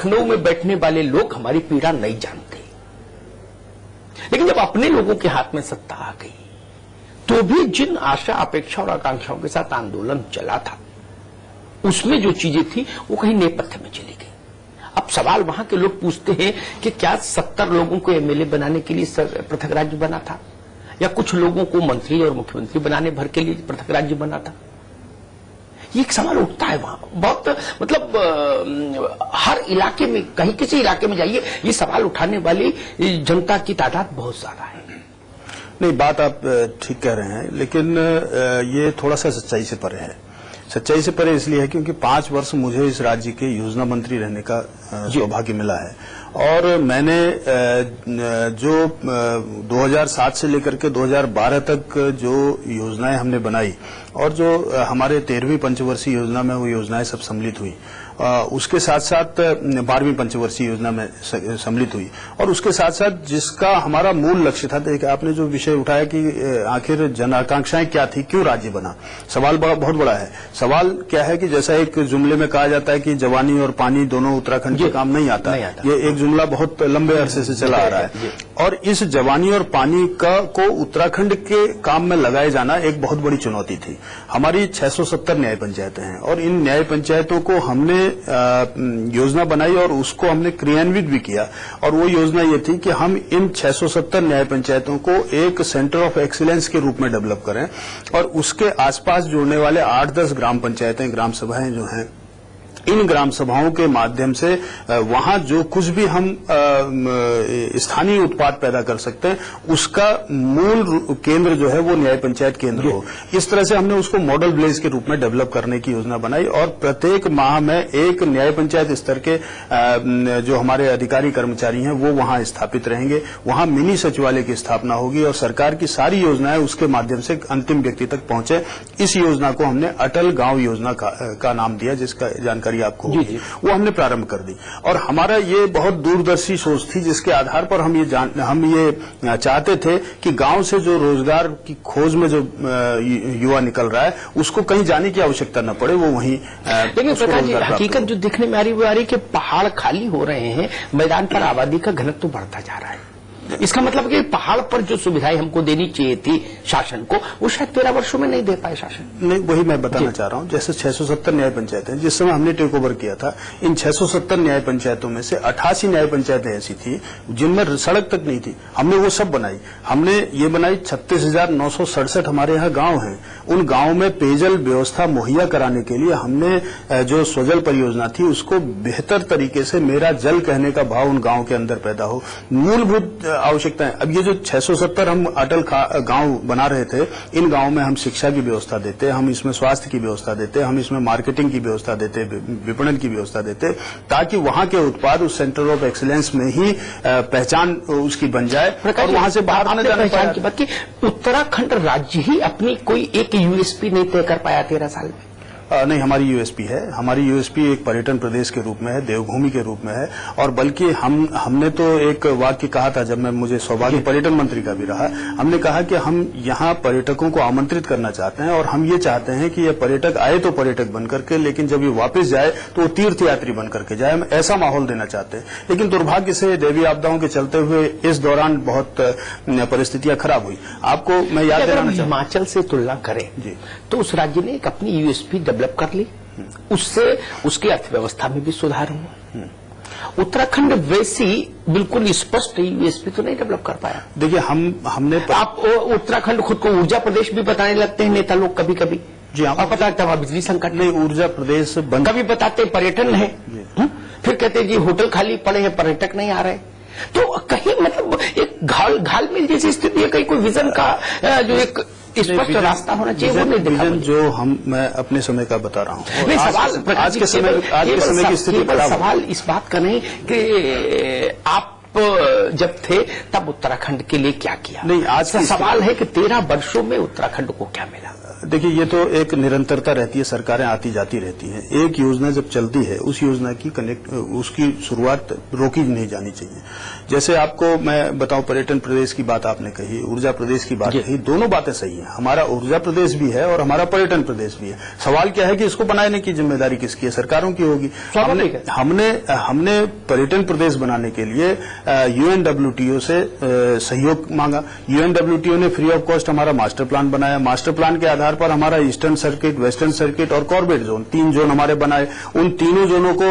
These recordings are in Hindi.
लखनऊ में बैठने वाले लोग हमारी पीड़ा नहीं जानते, लेकिन जब अपने लोगों के हाथ में सत्ता आ गई तो भी जिन आशा अपेक्षा और आकांक्षाओं के साथ आंदोलन चला था उसमें जो चीजें थी वो कहीं नेपथ्य में चली गई। अब सवाल वहां के लोग पूछते हैं कि क्या 70 लोगों को एमएलए बनाने के लिए पृथक राज्य बना था, या कुछ लोगों को मंत्री और मुख्यमंत्री बनाने भर के लिए पृथक राज्य बना था? ये एक सवाल उठता है वहां बहुत, मतलब हर इलाके में, कहीं किसी इलाके में जाइए ये सवाल उठाने वाली जनता की तादाद बहुत ज्यादा है। नहीं, बात आप ठीक कह रहे हैं, लेकिन ये थोड़ा सा सच्चाई से परे है। सच्चाई से परे इसलिए है क्योंकि 5 वर्ष मुझे इस राज्य के योजना मंत्री रहने का सौभाग्य मिला है, और मैंने जो 2007 से लेकर के 2012 तक जो योजनाएं हमने बनाई और जो हमारे 13वीं पंचवर्षीय योजना में वो योजनाएं सब सम्मिलित हुई, उसके साथ साथ 12वीं पंचवर्षीय योजना में सम्मिलित हुई, और उसके साथ साथ जिसका हमारा मूल लक्ष्य था, देखिए आपने जो विषय उठाया कि आखिर जन आकांक्षाएं क्या थी, क्यों राज्य बना, सवाल बहुत बड़ा है। सवाल क्या है कि जैसा एक जुमले में कहा जाता है कि जवानी और पानी दोनों उत्तराखंड के काम नहीं आता, ये एक जुमला बहुत लंबे अरसे से चला आ रहा है, और इस जवानी और पानी को उत्तराखंड के काम में लगाए जाना एक बहुत बड़ी चुनौती थी। हमारी 670 न्याय पंचायतें हैं, और इन न्याय पंचायतों को हमने योजना बनाई और उसको हमने क्रियान्वित भी किया, और वो योजना ये थी कि हम इन 670 न्याय पंचायतों को एक सेंटर ऑफ एक्सीलेंस के रूप में डेवलप करें, और उसके आसपास जुड़ने वाले 8-10 ग्राम पंचायतें, ग्राम सभाएं जो हैं, इन ग्राम सभाओं के माध्यम से वहां जो कुछ भी हम स्थानीय उत्पाद पैदा कर सकते हैं उसका मूल केंद्र जो है वो न्याय पंचायत केंद्र हो। इस तरह से हमने उसको मॉडल विलेज के रूप में डेवलप करने की योजना बनाई, और प्रत्येक माह में एक न्याय पंचायत स्तर के जो हमारे अधिकारी कर्मचारी हैं वो वहां स्थापित रहेंगे, वहां मिनी सचिवालय की स्थापना होगी, और सरकार की सारी योजनाएं उसके माध्यम से अंतिम व्यक्ति तक पहुंचे। इस योजना को हमने अटल गांव योजना का नाम दिया, जिसका जानकारी आपको होगी, वो हमने प्रारंभ कर दी। और हमारा ये बहुत दूरदर्शी सोच थी, जिसके आधार पर हम ये चाहते थे कि गांव से जो रोजगार की खोज में जो युवा निकल रहा है उसको कहीं जाने की आवश्यकता न पड़े, वो वहीं। लेकिन प्रकाश जी, हकीकत जो दिखने में आ रही है कि पहाड़ खाली हो रहे हैं, मैदान पर आबादी का घनत्व बढ़ता जा रहा है। इसका मतलब कि पहाड़ पर जो सुविधाएं हमको देनी चाहिए थी शासन को, वो शायद 13 वर्षों में नहीं दे पाए शासन। नहीं, वही मैं बताना चाह रहा हूं। जैसे 670 न्याय पंचायतें जिस समय हमने टेक ओवर किया था, इन 670 न्याय पंचायतों में से 88 न्याय पंचायतें ऐसी थी जिनमें सड़क तक नहीं थी, हमने वो सब बनाई। हमने ये बनाई 36,967 हमारे यहाँ गांव हैं, उन गांव में पेयजल व्यवस्था मुहैया कराने के लिए हमने जो स्वजल परियोजना थी उसको बेहतर तरीके से मेरा जल कहने का भाव उन गांव के अंदर पैदा हो, मूलभूत आवश्यकताएं। अब ये जो 670 हम अटल गांव बना रहे थे, इन गांव में हम शिक्षा की व्यवस्था देते, हम इसमें स्वास्थ्य की व्यवस्था देते, हम इसमें मार्केटिंग की व्यवस्था देते, विपणन की व्यवस्था देते, ताकि वहां के उत्पाद उस सेंटर ऑफ एक्सीलेंस में ही पहचान उसकी बन जाए और वहां से बाहर न जाने पहचान की बात की। उत्तराखंड राज्य ही अपनी कोई एक यूएसपी नहीं तय कर पाया 13 साल में। नहीं, हमारी यूएसपी है। हमारी यूएसपी एक पर्यटन प्रदेश के रूप में है, देवभूमि के रूप में है, और बल्कि हमने तो एक वाक्य कहा था जब मुझे सौभाग्य पर्यटन मंत्री का भी रहा। हमने कहा कि हम यहाँ पर्यटकों को आमंत्रित करना चाहते हैं, और हम ये चाहते हैं कि ये पर्यटक आए तो पर्यटक बन करके, लेकिन जब ये वापस जाए तो वो तीर्थयात्री बन करके जाए। हम ऐसा माहौल देना चाहते हैं, लेकिन दुर्भाग्य से दैवीय आपदाओं के चलते हुए इस दौरान बहुत परिस्थितियां खराब हुई। आपको मैं याद दिलाना चाहूंगा, हिमाचल से तुलना करें तो उस राज्य ने एक अपनी यूएसपी डेवलप कर ली, उससे उसकी अर्थव्यवस्था में भी सुधार हुआ। उत्तराखंड वैसी बिल्कुल स्पष्ट यूएसपी तो नहीं डेवलप कर पाया। देखिए, हमने आप उत्तराखंड खुद को ऊर्जा प्रदेश भी बताने लगते हैं नेता लोग कभी कभी। जी हाँ, पता लगता है बिजली संकट नहीं, ऊर्जा प्रदेश कभी बताते पर्यटन है, फिर कहते जी होटल खाली पड़े हैं, पर्यटक नहीं आ रहे। तो कहीं मतलब एक घालमेल जैसी स्थिति है, कहीं कोई विजन का जो एक स्पष्ट रास्ता होना चाहिए, वो नहीं दिखा। जो मैं अपने समय का बता रहा हूँ, सवाल आज के समय की स्थिति खराब। सवाल इस बात का नहीं कि आप जब थे तब उत्तराखंड के लिए क्या किया, नहीं, आज सवाल है कि 13 वर्षों में उत्तराखंड को क्या मिला। देखिए, ये तो एक निरंतरता रहती है, सरकारें आती जाती रहती हैं। एक योजना जब चलती है, उस योजना की उसकी शुरुआत रोकी नहीं जानी चाहिए। जैसे आपको मैं बताऊं, पर्यटन प्रदेश की बात आपने कही, ऊर्जा प्रदेश की बात कही, दोनों बातें सही हैं। हमारा ऊर्जा प्रदेश भी है और हमारा पर्यटन प्रदेश भी है। सवाल क्या है कि इसको बनाने की जिम्मेदारी किसकी है? सरकारों की होगी। हमने पर्यटन प्रदेश बनाने के लिए UNWTO से सहयोग मांगा। UNWTO ने फ्री ऑफ कॉस्ट हमारा मास्टर प्लान बनाया। मास्टर प्लान के आधार पर हमारा ईस्टर्न सर्किट, वेस्टर्न सर्किट और कॉर्बेट जोन, 3 जोन हमारे बनाए। उन तीनों जोनों को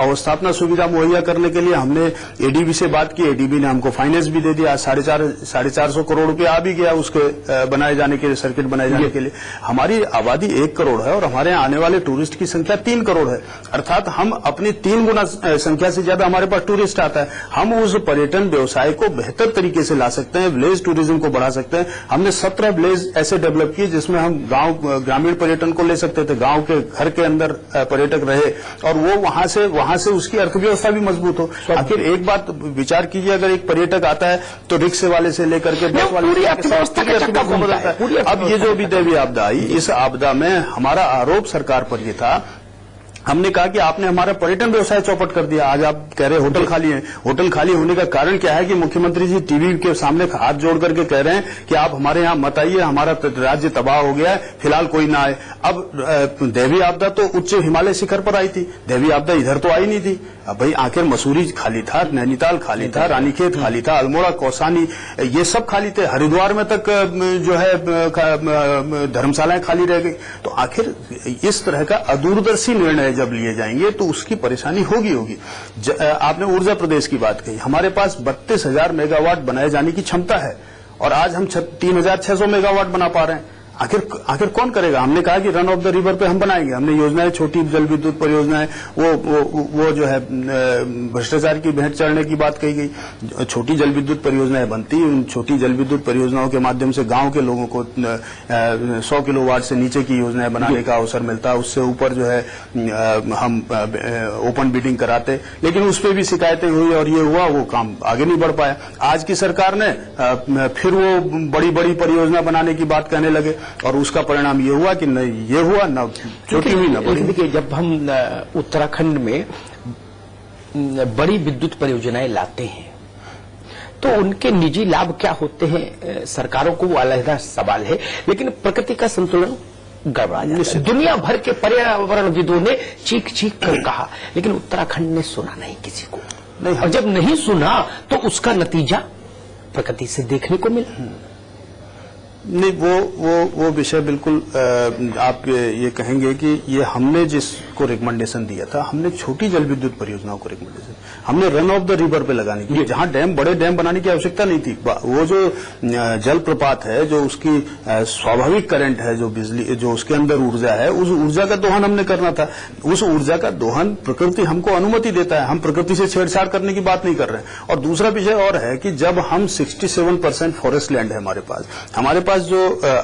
अवस्थापना सुविधा मुहैया करने के लिए हमने ADB से बात की। ADB ने हमको फाइनेंस भी दे दिया। 450 करोड़ रुपया आ भी गया उसके बनाए जाने के लिए, सर्किट बनाए जाने के लिए। हमारी आबादी 1 करोड़ है और हमारे यहाँ आने वाले टूरिस्ट की संख्या 3 करोड़ है, अर्थात हम अपनी 3 गुना संख्या से ज्यादा हमारे पास टूरिस्ट आता है। हम उस पर्यटन व्यवसाय को बेहतर तरीके से ला सकते हैं, विलेज टूरिज्म को बढ़ा सकते हैं। हमने 17 विलेज ऐसे डेवलप किए जिसमें हम गांव ग्रामीण पर्यटन को ले सकते थे। गांव के घर के अंदर पर्यटक रहे और वो वहां से उसकी अर्थव्यवस्था भी मजबूत हो। आखिर एक बात विचार कीजिए, अगर एक पर्यटक आता है तो रिक्शे वाले से लेकर के बस वाले पूरी अर्थव्यवस्था का चक्का घूमता है। अब ये जो भी दैवीय आपदा आई, इस आपदा में हमारा आरोप सरकार पर ये था, हमने कहा कि आपने हमारा पर्यटन व्यवसाय चौपट कर दिया। आज आप कह रहे हैं होटल खाली है। होटल खाली होने का कारण क्या है कि मुख्यमंत्री जी टीवी के सामने हाथ जोड़ करके कह रहे हैं कि आप हमारे यहाँ मत आइए, हमारा राज्य तबाह हो गया है, फिलहाल कोई ना आए। अब दैवीय आपदा तो उच्च हिमालय शिखर पर आई थी, दैवीय आपदा इधर तो आई नहीं थी। अब भाई आखिर मसूरी खाली था, नैनीताल खाली था, रानीखेत खाली था, अल्मोड़ा, कौसानी, ये सब खाली थे। हरिद्वार में तक जो है धर्मशालाएं खाली रह गई। तो आखिर इस तरह का अदूरदर्शी निर्णय जब लिए जाएंगे तो उसकी परेशानी होगी। आपने ऊर्जा प्रदेश की बात कही, हमारे पास 32,000 मेगावाट बनाए जाने की क्षमता है और आज हम 3,600 मेगावाट बना पा रहे हैं। आखिर कौन करेगा? हमने कहा कि रन ऑफ द रिवर पे हम बनाएंगे। हमने योजनाएं, छोटी जल विद्युत परियोजनाएं, वो जो है भ्रष्टाचार की भेंट चढ़ने की बात कही गई। छोटी जल विद्युत परियोजनाएं बनती, उन छोटी जल विद्युत परियोजनाओं के माध्यम से गांव के लोगों को 100 किलोवाट से नीचे की योजनाएं बनाने का अवसर मिलता। उससे ऊपर जो है हम ओपन बिडिंग कराते, लेकिन उस पर भी शिकायतें हुई और ये हुआ, वो काम आगे नहीं बढ़ पाया। आज की सरकार ने फिर वो बड़ी बड़ी परियोजना बनाने की बात कहने लगे और उसका परिणाम ये हुआ कि न ये हुआ, न छोटी हुई, न बड़ी। देखिए, जब हम उत्तराखंड में बड़ी विद्युत परियोजनाएं लाते हैं तो उनके निजी लाभ क्या होते हैं, सरकारों को वो अलग सवाल है, लेकिन प्रकृति का संतुलन गड़बड़ा जाता है। दुनिया भर के पर्यावरणविदों ने चीख चीख कर कहा, लेकिन उत्तराखंड ने सुना नहीं किसी को। नहीं, और जब नहीं सुना तो उसका नतीजा प्रकृति से देखने को मिला। नहीं, वो विषय बिल्कुल आप ये कहेंगे कि ये हमने जिसको रिकमेंडेशन दिया था, हमने छोटी जल विद्युत परियोजनाओं को रिकमेंडेशन, हमने रन ऑफ द रिवर पे लगाने की, जहां बड़े डैम बनाने की आवश्यकता नहीं थी। वो जो जल प्रपात है, जो उसकी स्वाभाविक करंट है, जो बिजली, जो उसके अंदर ऊर्जा है, उस ऊर्जा का दोहन हमने करना था। उस ऊर्जा का दोहन प्रकृति हमको अनुमति देता है, हम प्रकृति से छेड़छाड़ करने की बात नहीं कर रहे हैं। और दूसरा विषय और है कि जब हम 67% फॉरेस्ट लैंड है हमारे पास जो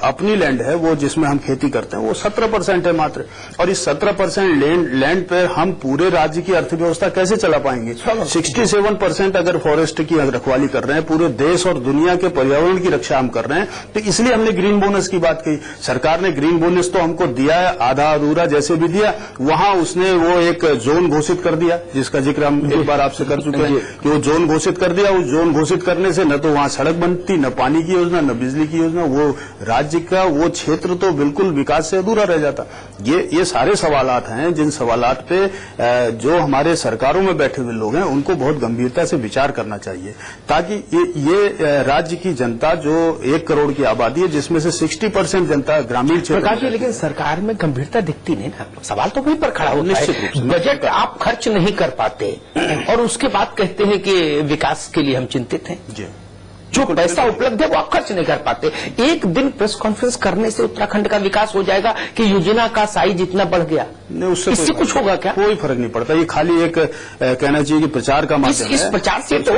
अपनी लैंड है, वो जिसमें हम खेती करते हैं, वो 17% है मात्र। और इस 17% लैंड पर हम पूरे राज्य की अर्थव्यवस्था कैसे चला पाएंगे? 67% अगर फॉरेस्ट की रखवाली कर रहे हैं, पूरे देश और दुनिया के पर्यावरण की रक्षा हम कर रहे हैं, तो इसलिए हमने ग्रीन बोनस की बात कही। सरकार ने ग्रीन बोनस तो हमको दिया है, आधा अधूरा जैसे भी दिया। वहां उसने वो एक जोन घोषित कर दिया, जिसका जिक्र हम एक बार आपसे कर चुके हैं कि वो जोन घोषित कर दिया। उस जोन घोषित करने से न तो वहां सड़क बनती, न पानी की योजना, न बिजली की योजना। वो राज्य का वो क्षेत्र तो बिल्कुल विकास से अधूरा रह जाता। ये सारे सवालात हैं जिन सवालात पे जो हमारे सरकारों में बैठे हुए लोग हैं उनको बहुत गंभीरता से विचार करना चाहिए, ताकि ये राज्य की जनता जो 1 करोड़ की आबादी है, जिसमें से 60% जनता ग्रामीण क्षेत्र में। लेकिन सरकार में गंभीरता दिखती नहीं ना, सवाल तो वहीं पर खड़ा होता है। बजट आप खर्च नहीं कर पाते और उसके बाद कहते हैं कि विकास के लिए हम चिंतित हैं। जो पैसा उपलब्ध है वो आप खर्च नहीं कर पाते। एक दिन प्रेस कॉन्फ्रेंस करने से उत्तराखंड का विकास हो जाएगा कि योजना का साइज इतना बढ़ गया? नहीं, उससे इससे कुछ होगा क्या? कोई फर्क नहीं पड़ता। ये खाली एक कहना चाहिए कि प्रचार का माध्यम है। इस प्रचार से तो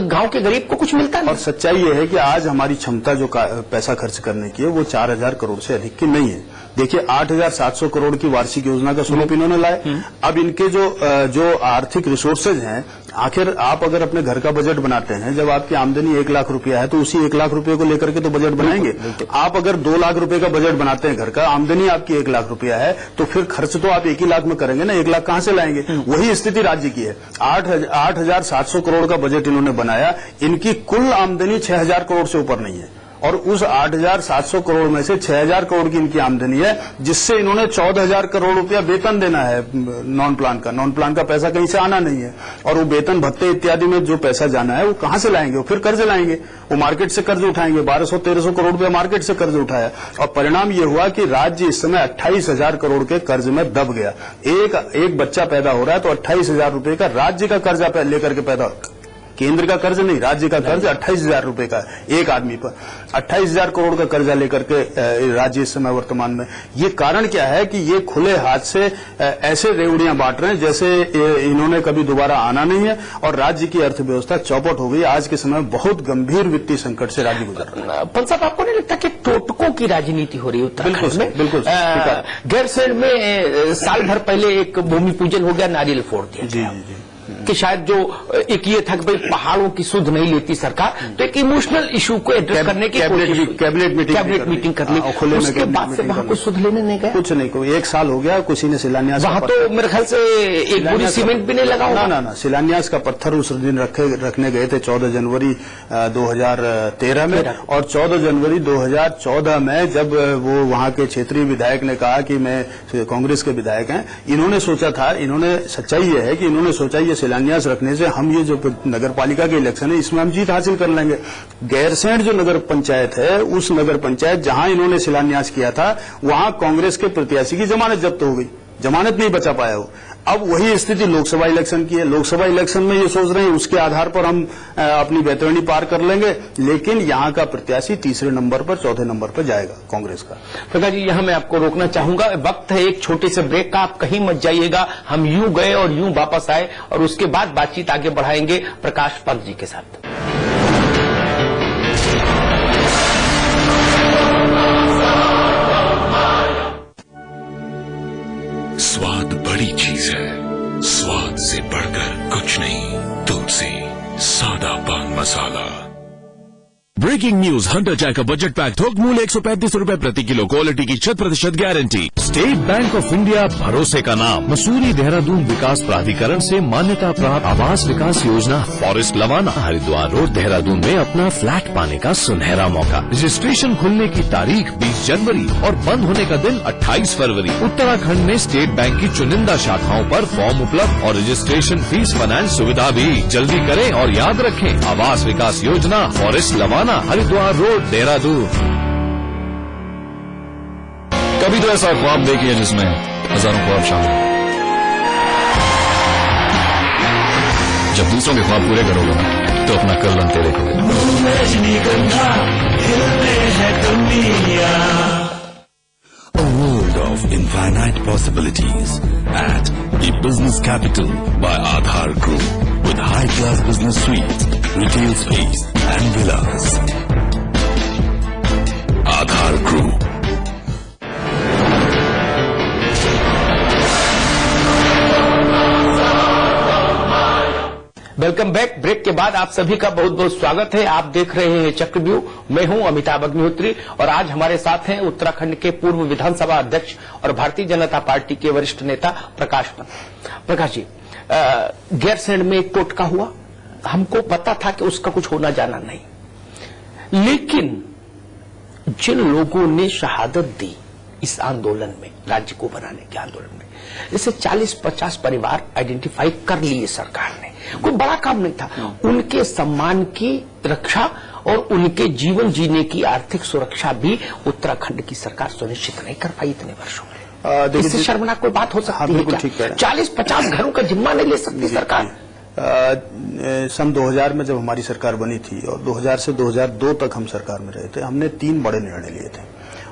गांव के गरीब को कुछ मिलता नहीं। और सच्चाई ये है कि आज हमारी क्षमता जो पैसा खर्च करने की है वो 4000 करोड़ से अधिक की नहीं है। देखिए 8700 करोड़ की वार्षिक योजना का स्वरूप इन्होंने लाए। अब इनके जो आर्थिक रिसोर्सेज हैं, आखिर आप अगर अपने घर का बजट बनाते हैं, जब आपकी आमदनी 1 लाख रुपया है तो उसी 1 लाख रुपए को लेकर के तो बजट बनाएंगे। आप अगर 2 लाख रुपए का बजट बनाते हैं घर का, आमदनी आपकी 1 लाख रुपया है, तो फिर खर्च तो आप 1 ही लाख में करेंगे ना, 1 लाख कहां से लाएंगे? वही स्थिति राज्य की है। 8700 करोड़ का बजट इन्होंने बनाया, इनकी कुल आमदनी 6000 करोड़ से ऊपर नहीं है, और उस 8700 करोड़ में से 6000 करोड़ की इनकी आमदनी है, जिससे इन्होंने 14000 करोड़ रुपया वेतन देना है नॉन प्लान का पैसा कहीं से आना नहीं है। और वो वेतन भत्ते इत्यादि में जो पैसा जाना है वो कहां से लाएंगे? वो फिर कर्ज लाएंगे, वो मार्केट से कर्ज उठाएंगे। 1200-1300 करोड़ रुपया मार्केट से कर्ज उठाया, और परिणाम ये हुआ कि राज्य इस समय 28000 करोड़ के कर्ज में दब गया। एक बच्चा पैदा हो रहा है तो 28000 रुपये का राज्य का कर्जा लेकर के पैदा, केंद्र का कर्ज नहीं, राज्य का कर्ज 28000 रुपये का एक आदमी पर 28000 करोड़ का कर्जा लेकर के राज्य इस समय वर्तमान में। ये कारण क्या है कि ये खुले हाथ से ऐसे रेवड़ियां बांट रहे हैं जैसे इन्होंने कभी दोबारा आना नहीं है, और राज्य की अर्थव्यवस्था चौपट हो गई। आज के समय बहुत गंभीर वित्तीय संकट से राज्य गुजर रहा है। पंत साहब, आपको नहीं लगता कि टोटकों की राजनीति हो रही है उत्तराखंड में? बिल्कुल। गैरसैंण में साल भर पहले एक भूमि पूजन हो गया, नारियल फोड़ दिया। जी। कि शायद जो एक ये था कि भाई पहाड़ों की सुध नहीं लेती सरकार, तो एक इमोशनल इशू को एड्रेस करने की कैबिनेट मीटिंग कर ली, उसके बाद से वहां कुछ सुध लेने नहीं गया। कुछ नहीं, कोई 1 साल हो गया, किसी ने शिलान्यास, वहां तो मेरे ख्याल से एक बोरी सीमेंट भी नहीं लगा होगा। ना, शिलान्यास का पत्थर उस दिन रखने गए थे 14 जनवरी 2013 में, और 14 जनवरी 2014 में जब वो वहां के क्षेत्रीय विधायक ने कहा कि मैं कांग्रेस के विधायक हैं, इन्होंने सोचा था, सच्चाई ये है कि इन्होंने सोचा ये शिलान्यास रखने से हम ये जो नगर पालिका के इलेक्शन है इसमें हम जीत हासिल कर लेंगे। गैरसैंण जो नगर पंचायत है, उस नगर पंचायत जहां इन्होंने शिलान्यास किया था, वहां कांग्रेस के प्रत्याशी की जमानत जब्त हो गई, जमानत नहीं बचा पाया वो। अब वही स्थिति लोकसभा इलेक्शन की है। लोकसभा इलेक्शन में ये सोच रहे हैं उसके आधार पर हम अपनी बैतरणी पार कर लेंगे, लेकिन यहां का प्रत्याशी तीसरे नंबर पर, चौथे नंबर पर जाएगा कांग्रेस का। प्रकाश जी, यहां मैं आपको रोकना चाहूंगा, वक्त है एक छोटे से ब्रेक का, आप कहीं मत जाइएगा। हम यूं गए और यूं वापस आए, और उसके बाद बातचीत आगे बढ़ाएंगे प्रकाश पंत जी के साथ। स्वाद बड़ी चीज है, स्वाद से बढ़कर कुछ नहीं, तुलसी सादा पान मसाला। ब्रेकिंग न्यूज, हंटर चाय का बजट पैक थोक मूल्य 135 रुपए प्रति किलो, क्वालिटी की 100% guarantee. State bank of India भरोसे का नाम। मसूरी देहरादून विकास प्राधिकरण से मान्यता प्राप्त आवास विकास योजना फॉरेस्ट लवाना हरिद्वार रोड देहरादून में अपना फ्लैट पाने का सुनहरा मौका। रजिस्ट्रेशन खुलने की तारीख 20 जनवरी और बंद होने का दिन 28 फरवरी। उत्तराखंड में स्टेट बैंक की चुनिंदा शाखाओं पर फॉर्म उपलब्ध और रजिस्ट्रेशन फीस फाइनेंस सुविधा भी। जल्दी करें और याद रखें, आवास विकास योजना फॉरेस्ट लवाना हरिद्वार रोड देहरादून। कभी तो ऐसा ख्वाब देखिए जिसमें हजारों ख्वाब शामिल हो। जब दूसरों के ख्वाब पूरे करोगे तो अपना कल बनते देखोगे। A world of infinite possibilities at eBusiness Capital by Aadhar Group with high-class business suites, retail space and villas. Aadhar Group. Welcome back. Break के बाद आप सभी का बहुत बहुत स्वागत है। आप देख रहे हैं चक्रव्यूह, मैं हूं अमिताभ अग्निहोत्री, और आज हमारे साथ हैं उत्तराखंड के पूर्व विधानसभा अध्यक्ष और भारतीय जनता पार्टी के वरिष्ठ नेता प्रकाश पंत। प्रकाश जी, गैरसैंण में एक टोटका हुआ, हमको पता था कि उसका कुछ होना जाना नहीं, लेकिन जिन लोगों ने शहादत दी इस आंदोलन में, राज्य को बनाने के आंदोलन में, जैसे 40-50 परिवार आइडेंटिफाई कर लिए सरकार ने, कोई बड़ा काम नहीं था। उनके सम्मान की रक्षा और उनके जीवन जीने की आर्थिक सुरक्षा भी उत्तराखंड की सरकार सुनिश्चित नहीं कर पाई इतने वर्षों में। इससे शर्मनाक कोई बात हो सकती है क्या? 40-50 घरों का जिम्मा नहीं ले सकती सरकार? सन 2000 में जब हमारी सरकार बनी थी और 2000 से 2002 तक हम सरकार में रहे थे, हमने 3 बड़े निर्णय लिए थे।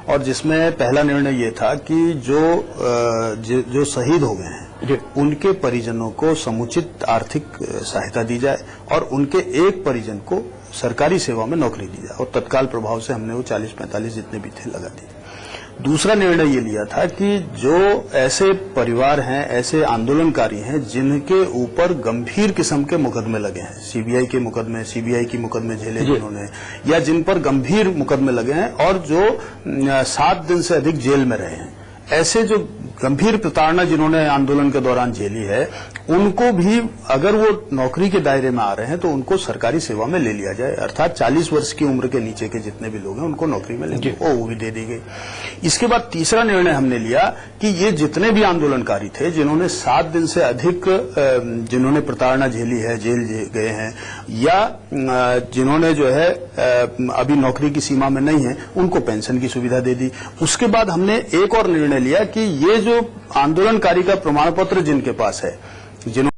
और जिसमें पहला निर्णय ये था कि जो शहीद हो गए हैं उनके परिजनों को समुचित आर्थिक सहायता दी जाए और उनके एक परिजन को सरकारी सेवा में नौकरी दी जाए, और तत्काल प्रभाव से हमने वो 40-45 जितने भी थे लगा दिए। दूसरा निर्णय ये लिया था कि जो ऐसे परिवार हैं, ऐसे आंदोलनकारी हैं जिनके ऊपर गंभीर किस्म के मुकदमे लगे हैं, सीबीआई के मुकदमे, सीबीआई की मुकदमे झेले जिन्होंने, या जिन पर गंभीर मुकदमे लगे हैं और जो 7 दिन से अधिक जेल में रहे हैं, ऐसे जो गंभीर प्रताड़ना जिन्होंने आंदोलन के दौरान झेली है, उनको भी अगर वो नौकरी के दायरे में आ रहे हैं तो उनको सरकारी सेवा में ले लिया जाए, अर्थात 40 वर्ष की उम्र के नीचे के जितने भी लोग हैं उनको नौकरी में ले, वो भी दे दी गई। इसके बाद तीसरा निर्णय हमने लिया कि ये जितने भी आंदोलनकारी थे जिन्होंने 7 दिन से अधिक जिन्होंने प्रताड़ना झेली है, जेल गए हैं, या जिन्होंने जो है अभी नौकरी की सीमा में नहीं है, उनको पेंशन की सुविधा दे दी। उसके बाद हमने एक और निर्णय लिया कि ये जो आंदोलनकारी का प्रमाण पत्र जिनके पास है, जिन्होंने